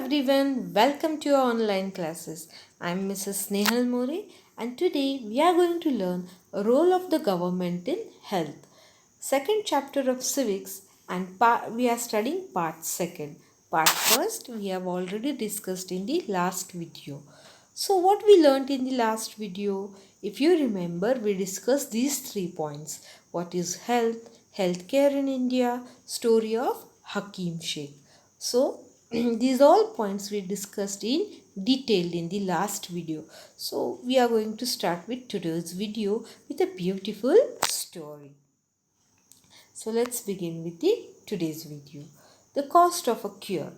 everyone, welcome to our online classes. I'm Mrs. Snehal More and today we are going to learn a role of the government in health. Second chapter of civics and we are studying part second. Part first we have already discussed in the last video. So what we learned in the last video, if you remember, we discussed these 3 points. What is health, healthcare in India, story of Hakim Sheik. So these all points we discussed in detail in the last video. So we are going to start with today's video with a beautiful story. So let's begin with the today's video. The cost of a cure.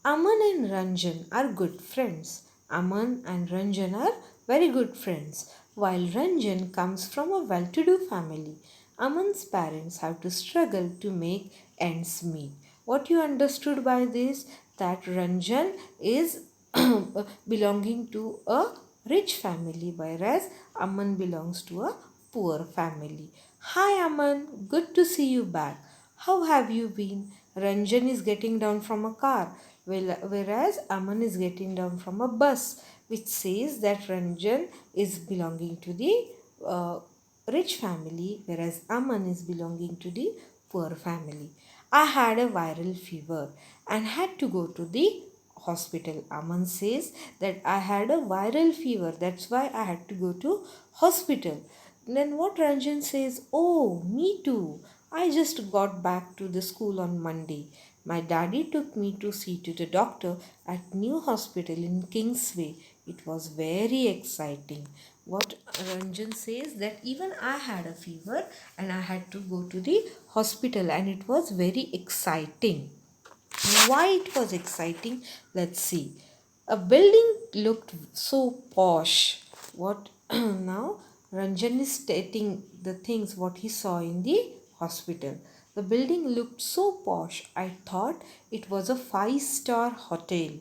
Aman and Ranjan are good friends. Aman and Ranjan are very good friends. While Ranjan comes from a well-to-do family, Aman's parents have to struggle to make ends meet. What you understood by this? That Ranjan is belonging to a rich family, whereas Aman belongs to a poor family. Hi Aman, good to see you back. How have you been? Ranjan is getting down from a car, whereas Aman is getting down from a bus, which says that Ranjan is belonging to the rich family, whereas Aman is belonging to the poor family. I had a viral fever and had to go to the hospital. Aman says that I had a viral fever, that's why I had to go to hospital. Then what Ranjan says, oh, me too. I just got back to the school on Monday. My daddy took me to see to the doctor at new hospital in Kingsway. It was very exciting. What Ranjan says that even I had a fever and I had to go to the hospital and it was very exciting. Why it was exciting? Let's see. A building looked so posh. What now? Ranjan is stating the things what he saw in the hospital. The building looked so posh. I thought it was a 5-star hotel.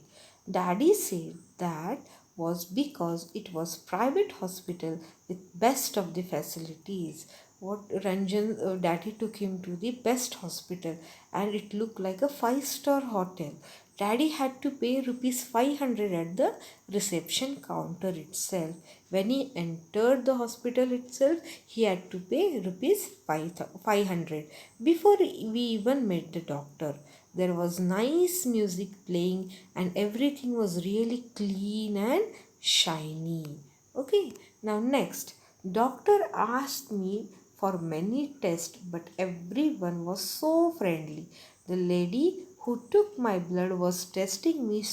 Daddy said that was because it was private hospital with best of the facilities. What Ranjan daddy took him to the best hospital and it looked like a 5-star hotel. Daddy had to pay rupees 500 at the reception counter itself. When he entered the hospital itself, he had to pay rupees 500 before we even met the doctor. There was nice music playing and everything was really clean and shiny. Okay, now next, doctor asked me for many tests, but everyone was so friendly. The lady who took my blood was testing me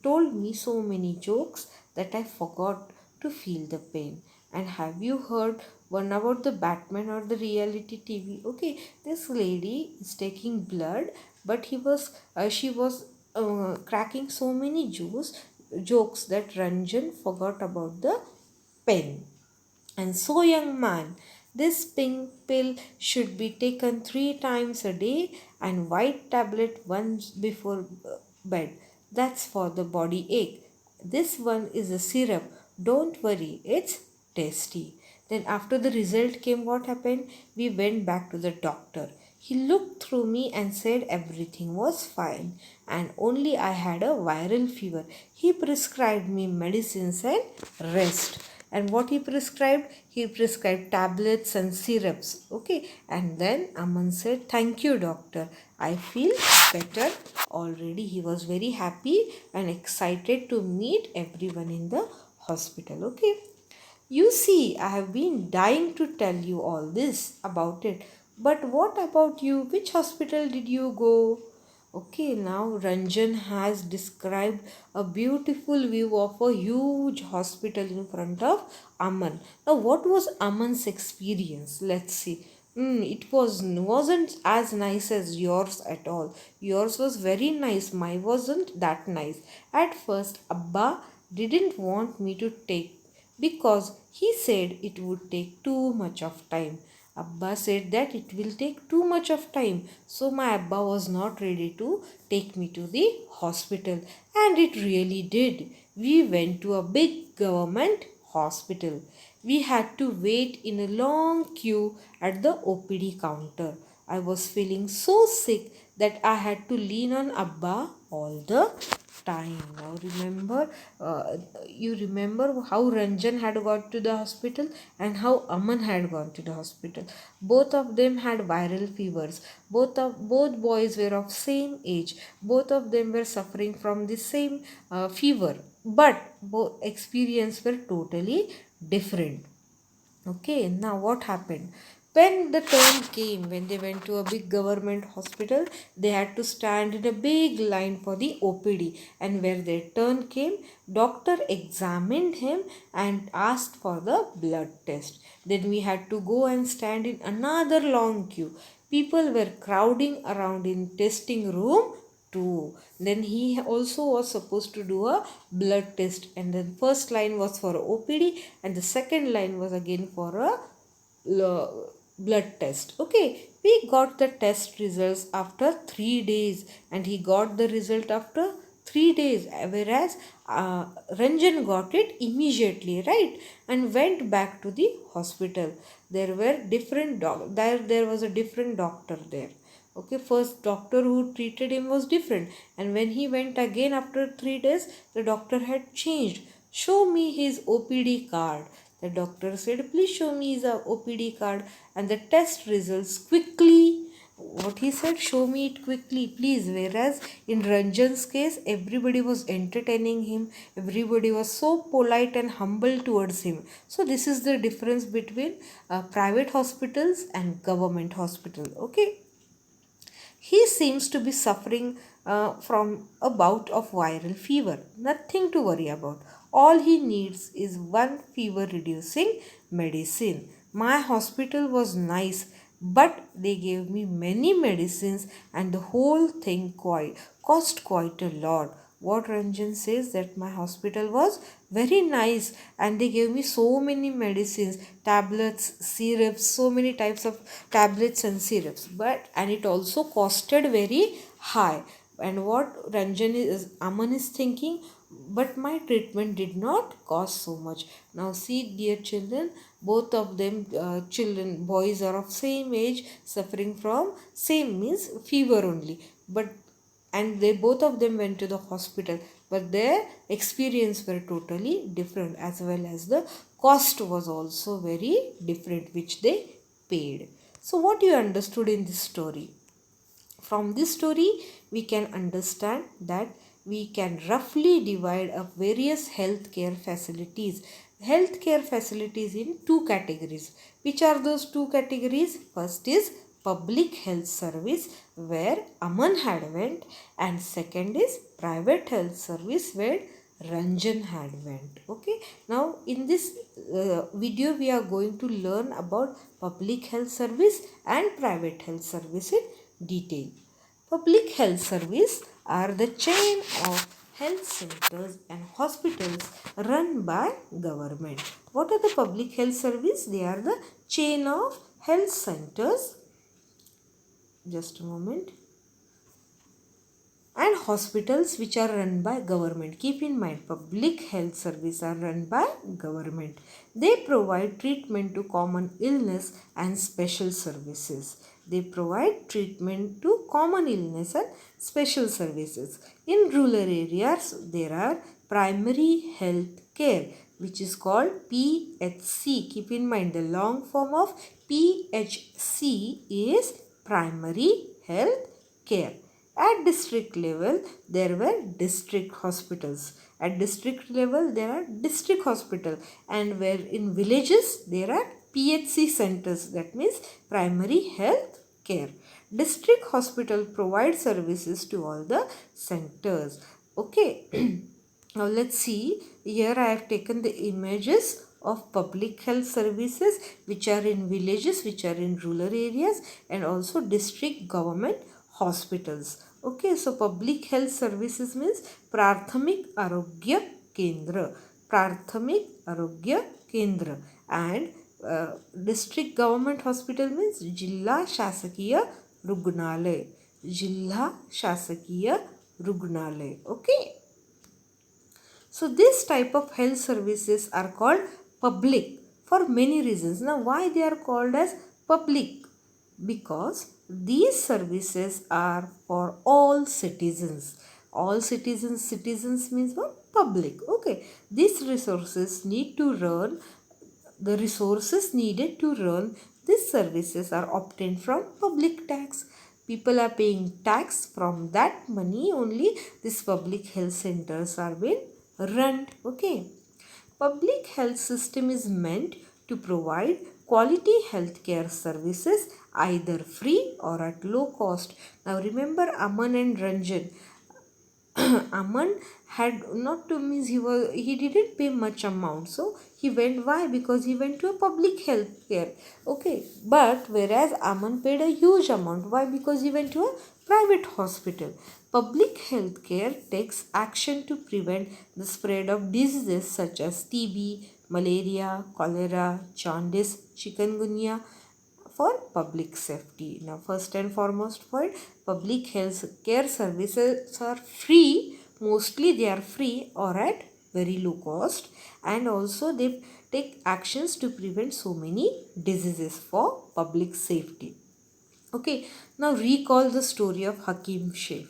told me so many jokes that I forgot to feel the pain. And have you heard one about the Batman or the reality TV? Okay, this lady is taking blood, but she was cracking so many jokes that Ranjan forgot about the pen. And so, young man, this pink pill should be taken 3 times a day and white tablet once before bed. That's for the body ache. This one is a syrup. Don't worry, it's tasty. Then, after the result came, what happened? We went back to the doctor. He looked through me and said everything was fine and only I had a viral fever. He prescribed me medicines and rest. And what he prescribed? He prescribed tablets and syrups. Okay. And then Aman said, thank you, doctor. I feel better already. He was very happy and excited to meet everyone in the hospital. Okay. You see, I have been dying to tell you all this about it. But what about you? Which hospital did you go? Okay, now Ranjan has described a beautiful view of a huge hospital in front of Aman. Now, what was Aman's experience? Let's see. Wasn't as nice as yours at all. Yours was very nice. Mine wasn't that nice. At first, Abba didn't want me to take because he said it would take too much of time. Abba said that it will take too much of time. So my Abba was not ready to take me to the hospital. And it really did. We went to a big government hospital. We had to wait in a long queue at the OPD counter. I was feeling so sick that I had to lean on Abba all the time. Now you remember how Ranjan had got to the hospital and how Aman had gone to the hospital. Both of them had viral fevers. Both boys were of same age. Both of them were suffering from the same fever, but both experience were totally different. Okay, now what happened? When the turn came, when they went to a big government hospital, they had to stand in a big line for the OPD. And where their turn came, doctor examined him and asked for the blood test. Then we had to go and stand in another long queue. People were crowding around in testing room too. Then he also was supposed to do a blood test, and the first line was for OPD and the second line was again for a blood test. Okay, we got the test results after 3 days and he got the result after 3 days, whereas Ranjan got it immediately, right, and went back to the hospital. There were different there was a different doctor there. Okay, first doctor who treated him was different, and when he went again after 3 days, the doctor had changed. Show me his OPD card. The doctor said, please show me his OPD card and the test results quickly. What he said, show me it quickly, please. Whereas in Ranjan's case, everybody was entertaining him, everybody was so polite and humble towards him. So this is the difference between private hospitals and government hospital. Okay. He seems to be suffering from a bout of viral fever. Nothing to worry about. All he needs is one fever reducing medicine. My hospital was nice, but they gave me many medicines and the whole thing cost quite a lot. What Ranjan says, that my hospital was very nice and they gave me so many medicines, tablets, syrups, so many types of tablets and syrups, but and it also costed very high. And what Aman is thinking, but my treatment did not cost so much. Now see, dear children, both of them children, boys are of same age, suffering from same means fever only, but and they both of them went to the hospital, but their experience were totally different, as well as the cost was also very different which they paid. So what you understood in this story? From this story we can understand that we can roughly divide up various healthcare facilities in two categories. Which are those two categories? First is public health service, where Aman had went, and second is private health service, where Ranjan had went. Okay, now in this video we are going to learn about public health service and private health service in detail. Public health service are the chain of health centers and hospitals run by government. What are the public health service? They are the chain of health centers. Just a moment. And hospitals which are run by government. Keep in mind, public health service are run by government. They provide treatment to common illness and special services. They provide treatment to common illness and special services. In rural areas, there are primary health care, which is called PHC. Keep in mind, the long form of PHC is primary health care. At district level, there were district hospitals. At district level, there are district hospital, and where in villages, there are PHC centers. That means primary health care. District hospital provide services to all the centers. Okay. Now let's see. Here I have taken the images of public health services which are in villages, which are in rural areas, and also district government hospitals. Okay, so public health services means Prathamik Arogya Kendra. Prathamik Arogya Kendra. And district government hospital means Jilla Shasakiya Rugnalay. Jilla Shasakiya Rugnalay. Okay. So this type of health services are called public for many reasons. Now why they are called as public? Because These services are for all citizens. All citizens, citizens means what? Public. Okay. These resources need to run, the resources needed to run these services are obtained from public tax. People are paying tax, from that money only these public health centers are being run. Okay. Public health system is meant to provide quality healthcare services either free or at low cost. Now remember Aman and Ranjan. Aman had not to means he didn't pay much amount, so he went, why? Because he went to a public health care. Okay, but whereas Aman paid a huge amount, why? Because he went to a private hospital. Public health care takes action to prevent the spread of diseases such as TB, malaria, cholera, jaundice, chikungunya, for public safety. Now, first and foremost point, public health care services are free. Mostly they are free or at very low cost, and also they take actions to prevent so many diseases for public safety. Okay, now recall the story of Hakim Sheik.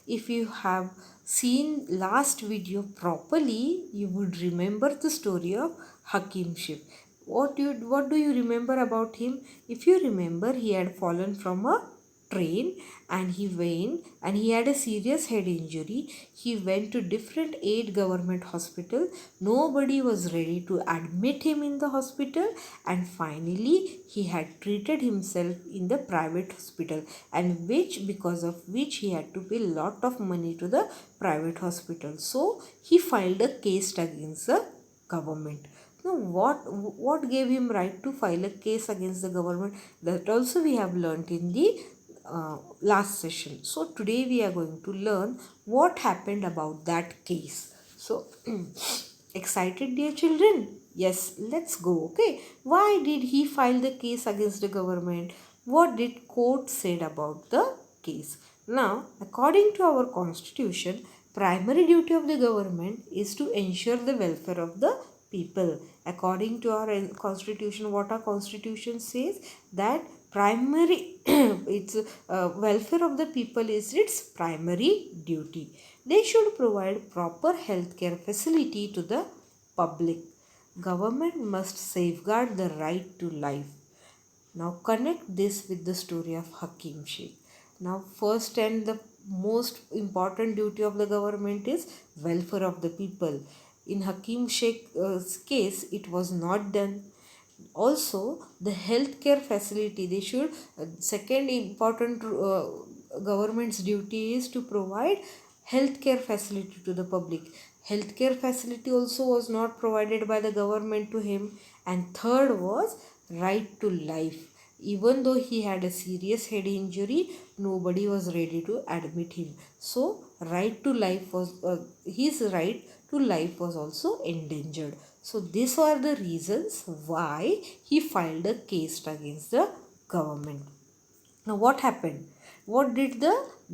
If you have seen last video properly, you would remember the story of Hakim Sheik. What do you remember about him? If you remember, he had fallen from a train and he had a serious head injury. He went to different 8 government hospital. Nobody was ready to admit him in the hospital, and finally he had treated himself in the private hospital, and because of which he had to pay lot of money to the private hospital. So he filed a case against the government. Now, what gave him right to file a case against the government? That also we have learnt in the last session. So today we are going to learn what happened about that case. So excited, dear children? Yes, let's go. Okay, why did he file the case against the government? What did court said about the case? Now, according to our constitution, primary duty of the government is to ensure the welfare of the people. According to our constitution, what our constitution says, that primary its welfare of the people is its primary duty. They should provide proper healthcare facility to the public. Government must safeguard the right to life. Now connect this with the story of Hakim Sheik. Now first and the most important duty of the government is welfare of the people. In Hakim Sheik's case, it was not done. Also, the healthcare facility, they should, second important government's duty is to provide healthcare facility to the public. Healthcare facility also was not provided by the government to him. And third was right to life. Even though he had a serious head injury, nobody was ready to admit him. So right to life was his right to life was also endangered. So these are the reasons why he filed a case against the government. Now what happened? What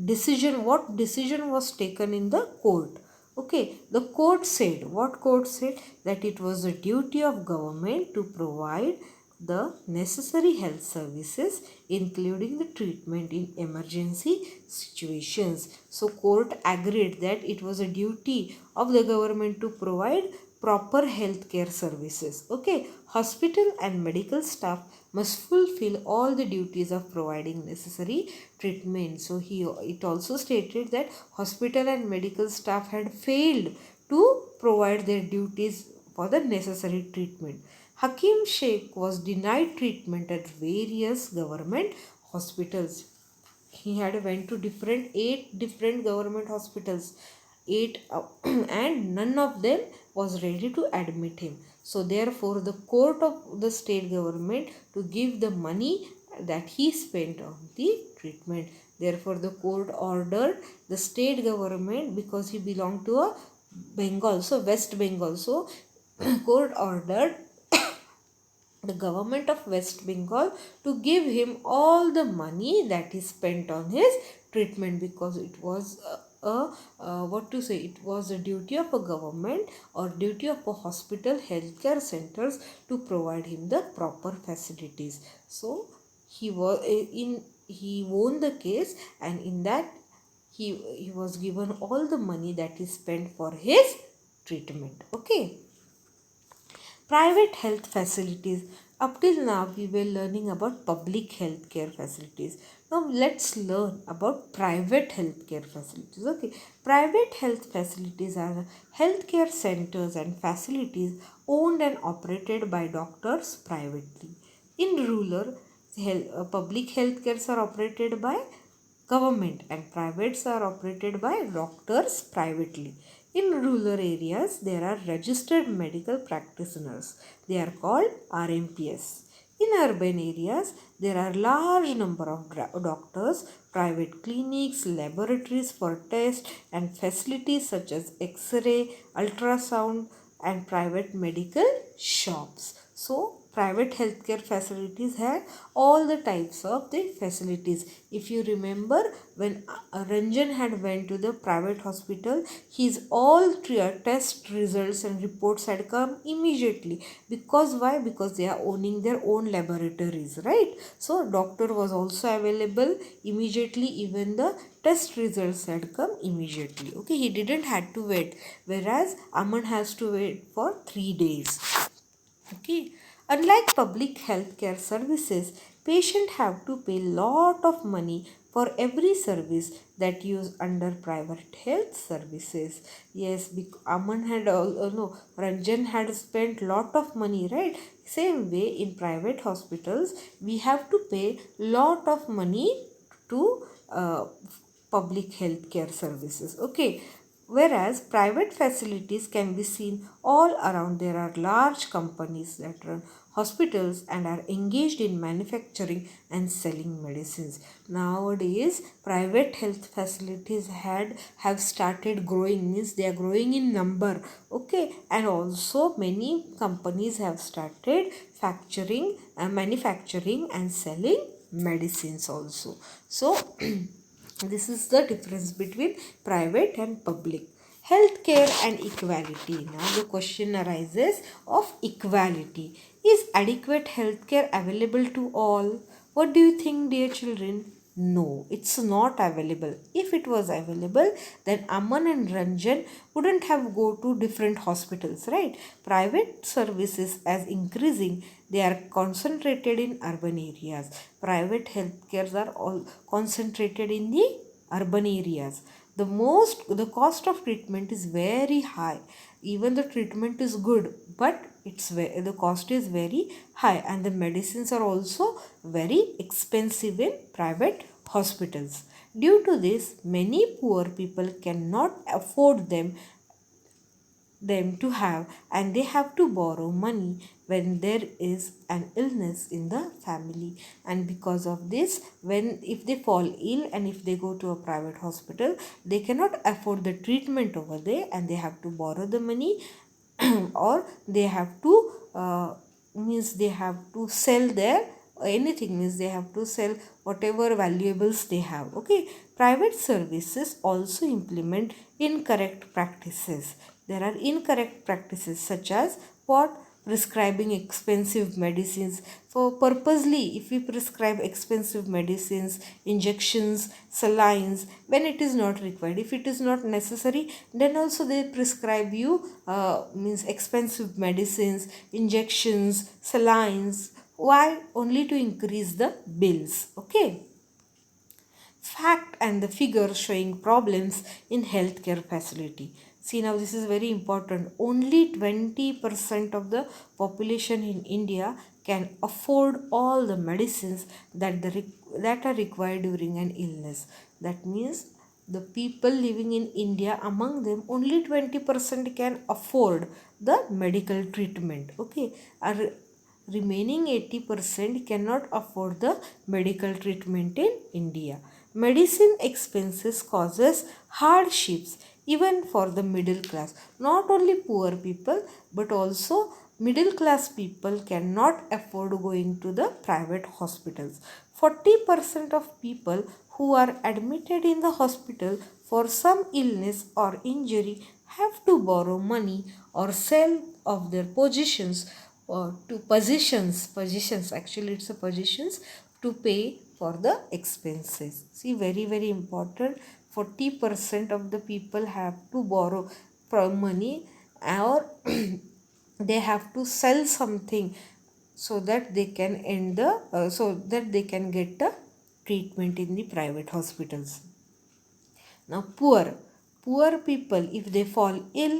decision was taken in the court? Okay, the court said, what court said? That it was the duty of government to provide the necessary health services, including the treatment in emergency situations. So court agreed that it was a duty of the government to provide proper health care services. Okay, hospital and medical staff must fulfill all the duties of providing necessary treatment. So it also stated that hospital and medical staff had failed to provide their duties for the necessary treatment. Hakim Sheik was denied treatment at various government hospitals. He had went to 8 different government hospitals, 8 and none of them was ready to admit him. So therefore the court of the state government to give the money that he spent on the treatment. Therefore the court ordered the state government, because he belonged to a Bengal, so West Bengal, so court ordered the government of West Bengal to give him all the money that he spent on his treatment, because it was it was a duty of a government or duty of a hospital healthcare centers to provide him the proper facilities. So he was he won the case, and in that he was given all the money that he spent for his treatment. Okay. Private health facilities. Up till now, we were learning about public healthcare facilities. Now, let's learn about private healthcare facilities. Okay, private health facilities are healthcare centers and facilities owned and operated by doctors privately. In rural, public healthcares are operated by government and privates are operated by doctors privately. In rural areas, there are registered medical practitioners. They are called RMPS. In urban areas, there are large number of doctors, private clinics, laboratories for tests and facilities such as X-ray, ultrasound and private medical shops. So, private healthcare facilities have all the types of the facilities. If you remember, when Ranjan had went to the private hospital, his all test results and reports had come immediately. Because why? Because they are owning their own laboratories, right? So doctor was also available immediately. Even the test results had come immediately. Okay, he didn't had to wait, whereas Aman has to wait for 3 days. Okay, unlike public healthcare services, patients have to pay lot of money for every service that use under private health services. Yes, Aman had no, Ranjan had spent lot of money, right? Same way in private hospitals, we have to pay lot of money to public healthcare services. Okay, whereas private facilities can be seen all around. There are large companies that run hospitals and are engaged in manufacturing and selling medicines. Nowadays, private health facilities have started growing, means they are growing in number. Okay, and also many companies have started manufacturing and selling medicines also. So this is the difference between private and public. Healthcare and equality. Now the question arises of equality. Is adequate healthcare available to all? What do you think, dear children? No, it's not available. If it was available, then Aman and Ranjan wouldn't have go to different hospitals, right? Private services as increasing, they are concentrated in urban areas. Private healthcares are all concentrated in the urban areas. The cost of treatment is very high. Even the treatment is good, but the cost is very high, and the medicines are also very expensive in private hospitals. Due to this, many poor people cannot afford them to have, and they have to borrow money when there is an illness in the family. And because of this, when if they fall ill and if they go to a private hospital, they cannot afford the treatment over there, and they have to borrow the money or they have to means they have to sell their anything, means they have to sell whatever valuables they have. Okay, private services also implement incorrect practices. There are incorrect practices such as what? Prescribing expensive medicines for purposely. If we prescribe expensive medicines, injections, salines when it is not required, if it is not necessary, then also they prescribe you means expensive medicines, injections, salines. Why? Only to increase the bills. Okay, fact and the figure showing problems in healthcare facility. See, now this is very important. Only 20% of the population in India can afford all the medicines that are required during an illness. That means the people living in India, among them only 20% can afford the medical treatment. Okay, our remaining 80% cannot afford the medical treatment in India. Medicine expenses causes hardships even for the middle class. Not only poor people, but also middle class people cannot afford going to the private hospitals. 40% of people who are admitted in the hospital for some illness or injury have to borrow money or sell of their positions, or to positions actually it's a positions, to pay for the expenses. See, very very important. 40% of the people have to borrow from money, or they have to sell something so that they can end the so that they can get the treatment in the private hospitals. Now poor people, if they fall ill,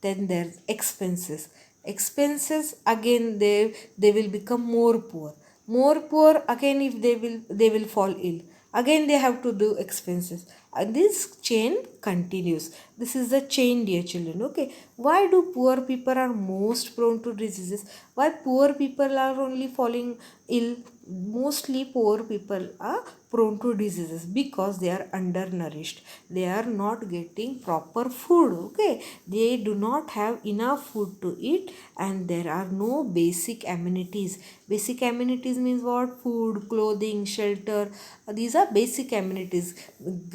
then there's expenses again, they will become more poor again. If they will fall ill again, they have to do expenses, and this chain continues. This is the chain, dear children. Okay, why do poor people are most prone to diseases? Why poor people are only falling ill? Mostly poor people are prone to diseases because they are undernourished. They are not getting proper food. Okay, they do not have enough food to eat, and there are no basic amenities. Basic amenities means what? Food, clothing, shelter. These are basic amenities.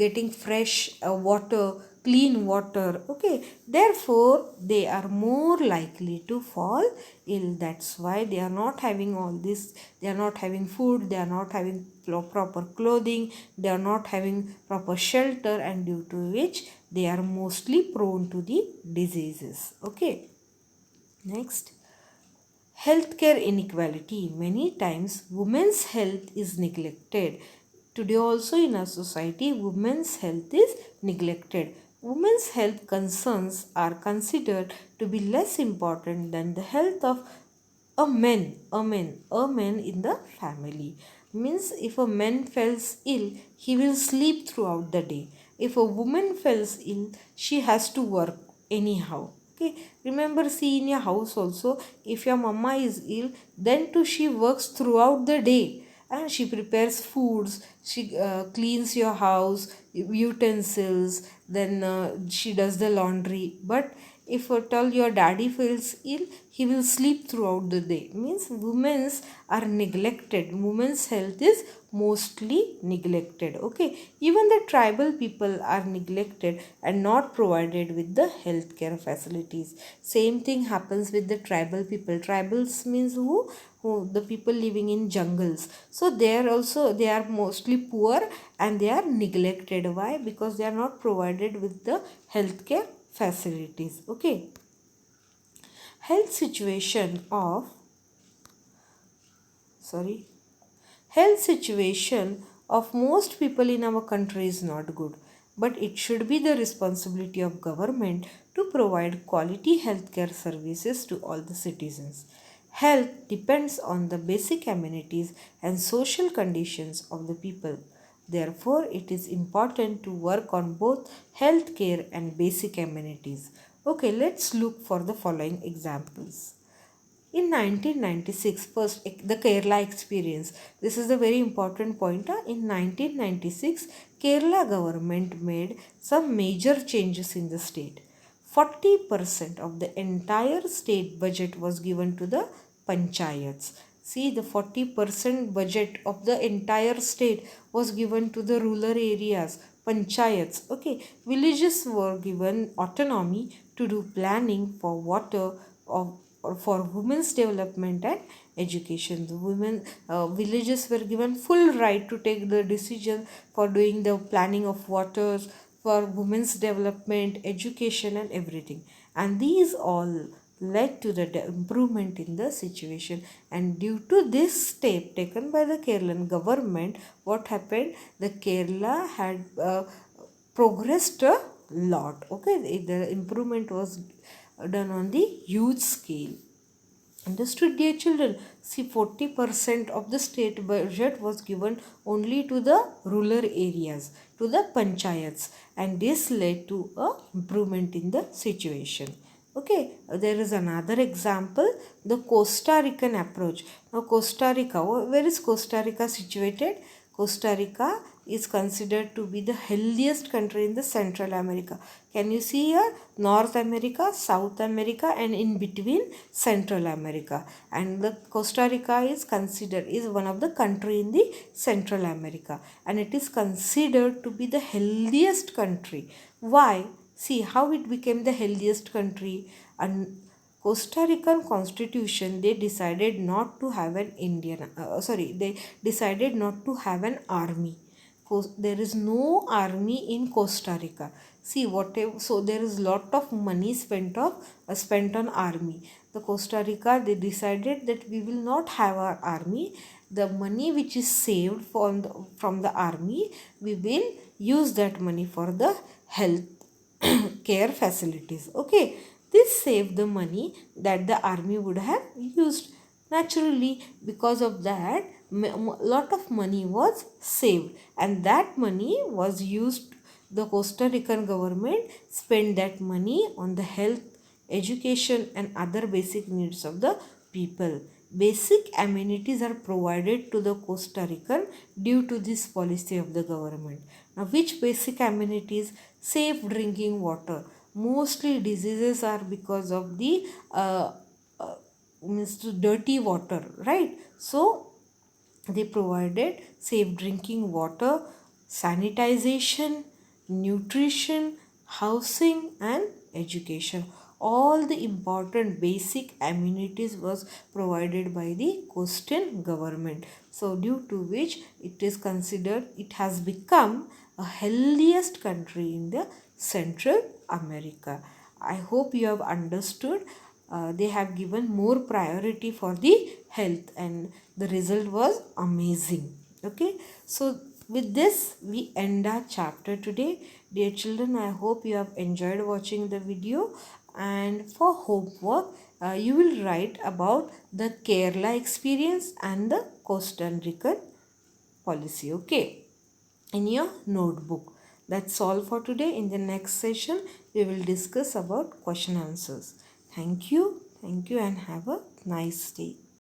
Getting fresh water, clean water. Okay, therefore they are more likely to fall ill. That's why they are not having all this. They are not having food, they are not having proper clothing, they are not having proper shelter, and due to which they are mostly prone to the diseases. Okay, next, healthcare inequality. Many times women's health is neglected. Today also in our society, women's health is neglected. Women's health concerns are considered to be less important than the health of a man in the family. Means if a man falls ill, he will sleep throughout the day. If a woman falls ill, she has to work anyhow. Okay, remember, see, in your house also, if your mama is ill, then too she works throughout the day, and she prepares foods, she cleans your house utensils, then she does the laundry. But if at all your daddy feels ill, he will sleep throughout the day. Means women's are neglected. Women's health is mostly neglected. Okay, even the tribal people are neglected and not provided with the healthcare facilities. Same thing happens with the tribal people. Tribals means who the people living in jungles. So they are mostly poor, and they are neglected. Why? Because they are not provided with the healthcare facilities. Okay, health situation of sorry health situation of most people in our country is not good, but it should be the responsibility of government to provide quality healthcare services to all the citizens. Health depends on the basic amenities and social conditions of the people. Therefore, it is important to work on both healthcare and basic amenities. Okay, let's look for the following examples. In 1996, first the Kerala experience. This is a very important point. In 1996, Kerala government made some major changes in the state. 40% of the entire state budget was given to the panchayats. See, the 40% budget of the entire state was given to the rural areas, panchayats. Okay, villages were given autonomy to do planning for water, of or for women's development and education. The women villages were given full right to take the decision for doing the planning of waters, for women's development, education, and everything. And these all led to the improvement in the situation. And due to this step taken by the Kerala government, what happened? The Kerala had progressed a lot. Okay, the improvement was done on the huge scale. Understood, dear children? See, 40% of the state budget was given only to the rural areas, to the panchayats, and this led to a improvement in the situation. Okay, there is another example, the Costa Rican approach. Now, Costa Rica, where is Costa Rica situated? Costa Rica is considered to be the healthiest country in the Central America. Can you see here? North America, South America, and in between Central America. And the Costa Rica is one of the country in the Central America, and it is considered to be the healthiest country. Why? See how it became the healthiest country. And Costa Rican constitution, they decided not to have an they decided not to have an army. There is no army in Costa Rica. See whatever, so there is lot of money spent on army. The Costa Rica, they decided that we will not have our army. The money which is saved from the army, we will use that money for the health care facilities. Okay, this saved the money that the army would have used. Naturally, because of that, lot of money was saved, and that money was used. The Costa Rican government spent that money on the health, education, and other basic needs of the people. Basic amenities are provided to the Costa Rican due to this policy of the government. Now, which basic amenities? Safe drinking water. Mostly diseases are because of the means dirty water, right? So they provided safe drinking water, sanitization, nutrition, housing, and education. All the important basic amenities was provided by the Coastal government. So due to which it is considered, it has become a healthiest country in the Central America. I hope you have understood. They have given more priority for the health, and the result was amazing. Okay, so with this we end our chapter today. Dear children, I hope you have enjoyed watching the video, and for homework you will write about the Kerala experience and the Costa Rican policy, okay, in your notebook. That's all for today. In the next session we will discuss about question answers. Thank you and have a nice day.